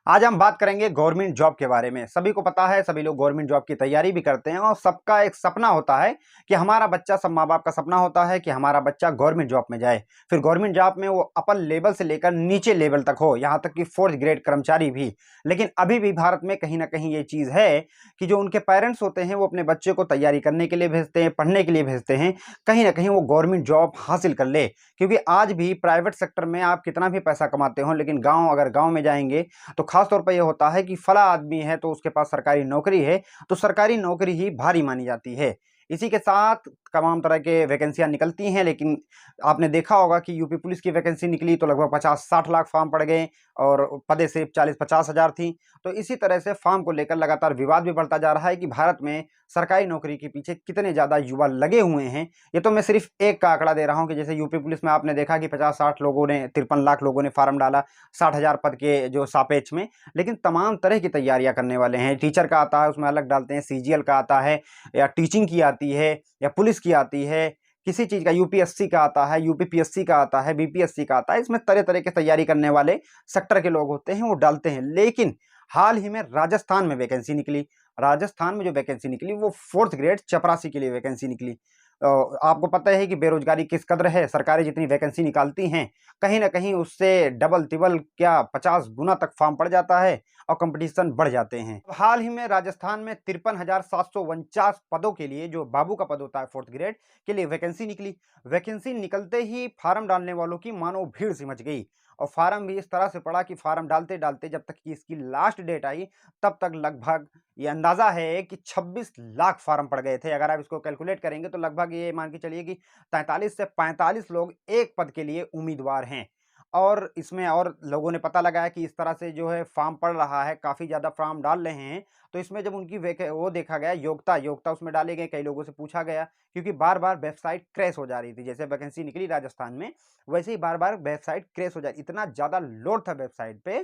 आज हम बात करेंगे गवर्नमेंट जॉब के बारे में। सभी को पता है, सभी लोग गवर्नमेंट जॉब की तैयारी भी करते हैं और सबका एक सपना होता है कि हमारा बच्चा, सब माँ बाप का सपना होता है कि हमारा बच्चा गवर्नमेंट जॉब में जाए। फिर गवर्नमेंट जॉब में वो अपर लेवल से लेकर नीचे लेवल तक हो, यहाँ तक कि फोर्थ ग्रेड कर्मचारी भी। लेकिन अभी भी भारत में कहीं ना कहीं ये चीज़ है कि जो उनके पेरेंट्स होते हैं वो अपने बच्चे को तैयारी करने के लिए भेजते हैं, पढ़ने के लिए भेजते हैं, कहीं ना कहीं वो गवर्नमेंट जॉब हासिल कर ले। क्योंकि आज भी प्राइवेट सेक्टर में आप कितना भी पैसा कमाते हो, लेकिन अगर गाँव में जाएंगे तो खास तौर पर यह होता है कि फला आदमी है तो उसके पास सरकारी नौकरी है, तो सरकारी नौकरी ही भारी मानी जाती है। इसी के साथ तमाम तरह के वैकेंसियां निकलती हैं, लेकिन आपने देखा होगा कि यूपी पुलिस की वैकेंसी निकली तो लगभग 50-60 लाख फॉर्म पड़ गए और पदे सिर्फ 40-50 हज़ार थी। तो इसी तरह से फॉर्म को लेकर लगातार विवाद भी बढ़ता जा रहा है कि भारत में सरकारी नौकरी के पीछे कितने ज़्यादा युवा लगे हुए हैं। ये तो मैं सिर्फ एक का आंकड़ा दे रहा हूँ कि जैसे यूपी पुलिस में आपने देखा कि 50-60 लोगों ने, 53 लाख लोगों ने फॉर्म डाला 60,000 पद के जो सापेक्ष में। लेकिन तमाम तरह की तैयारियां करने वाले हैं। टीचर का आता है, उसमें अलग डालते हैं, सीजीएल का आता है, या टीचिंग की आती है, या पुलिस की आती है, किसी चीज़ का यूपीएससी का आता है, यूपीपीएससी का आता है, बीपीएससी का आता है। इसमें तरह तरह की तैयारी करने वाले सेक्टर के लोग होते हैं, वो डालते हैं। लेकिन हाल ही में राजस्थान में वैकेंसी निकली। राजस्थान में जो वैकेंसी निकली वो फोर्थ ग्रेड चपरासी के लिए वैकेंसी निकली। आपको पता है कि बेरोजगारी किस कदर है। सरकारें जितनी वैकेंसी निकालती हैं, कहीं ना कहीं उससे डबल तिबल क्या 50 गुना तक फॉर्म पड़ जाता है और कंपटीशन बढ़ जाते हैं। हाल ही में राजस्थान में 53,749 पदों के लिए, जो बाबू का पद होता है फोर्थ ग्रेड के लिए, वैकेंसी निकली। वैकेंसी निकलते ही फार्म डालने वालों की मानो भीड़ सी मच गई और फार्म भी इस तरह से पड़ा कि फार्म डालते डालते जब तक कि इसकी लास्ट डेट आई, तब तक लगभग ये अंदाजा है कि 26 लाख फार्म पड़ गए थे। अगर आप इसको कैलकुलेट करेंगे तो लगभग ये मान के चलिए कि 43 से 45 लोग एक पद के लिए उम्मीदवार हैं। और इसमें और लोगों ने पता लगाया कि इस तरह से जो है फॉर्म पड़ रहा है, काफ़ी ज़्यादा फॉर्म डाल रहे हैं। तो इसमें जब उनकी वो देखा गया, योग्यता उसमें डाले गए, कई लोगों से पूछा गया, क्योंकि बार-बार वेबसाइट क्रैश हो जा रही थी। जैसे वैकेंसी निकली राजस्थान में, वैसे ही बार-बार वेबसाइट क्रैश हो जा रही, इतना ज़्यादा लोड था वेबसाइट पे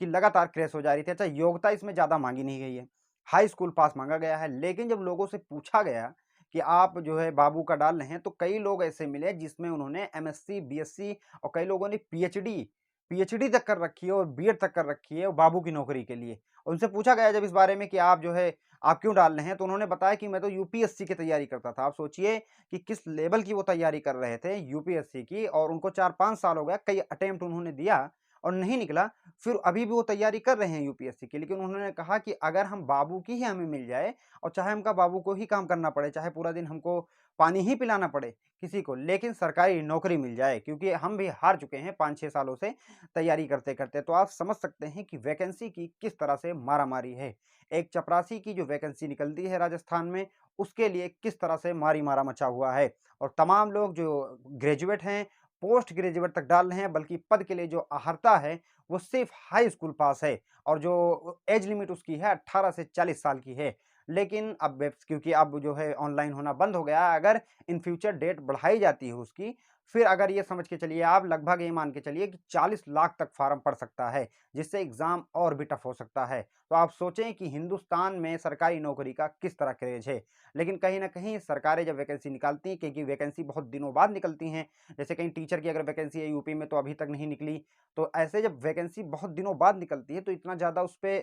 कि लगातार क्रैश हो जा रही थी। अच्छा, योग्यता इसमें ज़्यादा माँगी नहीं गई है, हाई स्कूल पास माँगा गया है। लेकिन जब लोगों से पूछा गया कि आप जो है बाबू का डाल रहे हैं, तो कई लोग ऐसे मिले जिसमें उन्होंने एमएससी, बीएससी और कई लोगों ने पीएचडी पीएचडी तक कर रखी है और बीएड तक कर रखी है बाबू की नौकरी के लिए। उनसे पूछा गया जब इस बारे में कि आप जो है आप क्यों डाल रहे हैं, तो उन्होंने बताया कि मैं तो यूपीएससी की तैयारी करता था। आप सोचिए कि किस लेवल की वो तैयारी कर रहे थे यूपीएससी की, और उनको 4-5 साल हो गया, कई अटेम्प्ट उन्होंने दिया और नहीं निकला। फिर अभी भी वो तैयारी कर रहे हैं यूपीएससी की। लेकिन उन्होंने कहा कि अगर हम बाबू की ही हमें मिल जाए और चाहे हमका बाबू को ही काम करना पड़े, चाहे पूरा दिन हमको पानी ही पिलाना पड़े किसी को, लेकिन सरकारी नौकरी मिल जाए, क्योंकि हम भी हार चुके हैं 5-6 सालों से तैयारी करते-करते। तो आप समझ सकते हैं कि वैकेंसी की किस तरह से मारामारी है। एक चपरासी की जो वैकेंसी निकलती है राजस्थान में, उसके लिए किस तरह से मारी-मारा मचा हुआ है। और तमाम लोग जो ग्रेजुएट हैं, पोस्ट ग्रेजुएट तक डाल रहे हैं, बल्कि पद के लिए जो अहर्ता है, वो सिर्फ़ हाई स्कूल पास है और जो एज लिमिट उसकी है 18 से 40 साल की है। लेकिन अब क्योंकि अब जो है ऑनलाइन होना बंद हो गया है, अगर इन फ्यूचर डेट बढ़ाई जाती है उसकी, फिर अगर ये समझ के चलिए आप, लगभग ये मान के चलिए कि 40 लाख तक फॉर्म पड़ सकता है, जिससे एग्ज़ाम और भी टफ हो सकता है। तो आप सोचें कि हिंदुस्तान में सरकारी नौकरी का किस तरह क्रेज़ है। लेकिन कहीं न कहीं सरकारें जब वैकेंसी निकालती हैं, क्योंकि वैकेंसी बहुत दिनों बाद निकलती हैं, जैसे कहीं टीचर की अगर वैकेंसी है यूपी में तो अभी तक नहीं निकली। तो ऐसे जब वैकेंसी बहुत दिनों बाद निकलती है तो इतना ज़्यादा उस पे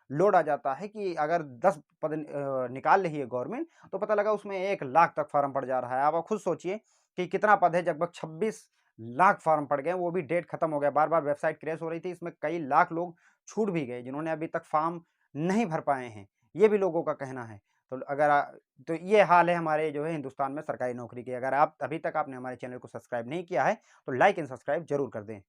लोड आ जाता है कि अगर 10 पद निकाल रही है गवर्नमेंट, तो पता लगा उसमें 1 लाख तक फॉर्म पड़ जा रहा है। अब आप खुद सोचिए कि कितना पद है, लगभग 26 लाख फॉर्म पड़ गए, वो भी डेट खत्म हो गया। बार-बार वेबसाइट क्रैश हो रही थी, इसमें कई लाख लोग छूट भी गए जिन्होंने अभी तक फॉर्म नहीं भर पाए हैं। ये भी लोगों का कहना है। तो तो ये हाल है हमारे जो है हिंदुस्तान में सरकारी नौकरी की। अगर आप अभी तक आपने हमारे चैनल को सब्सक्राइब नहीं किया है, तो लाइक एंड सब्सक्राइब ज़रूर कर दें।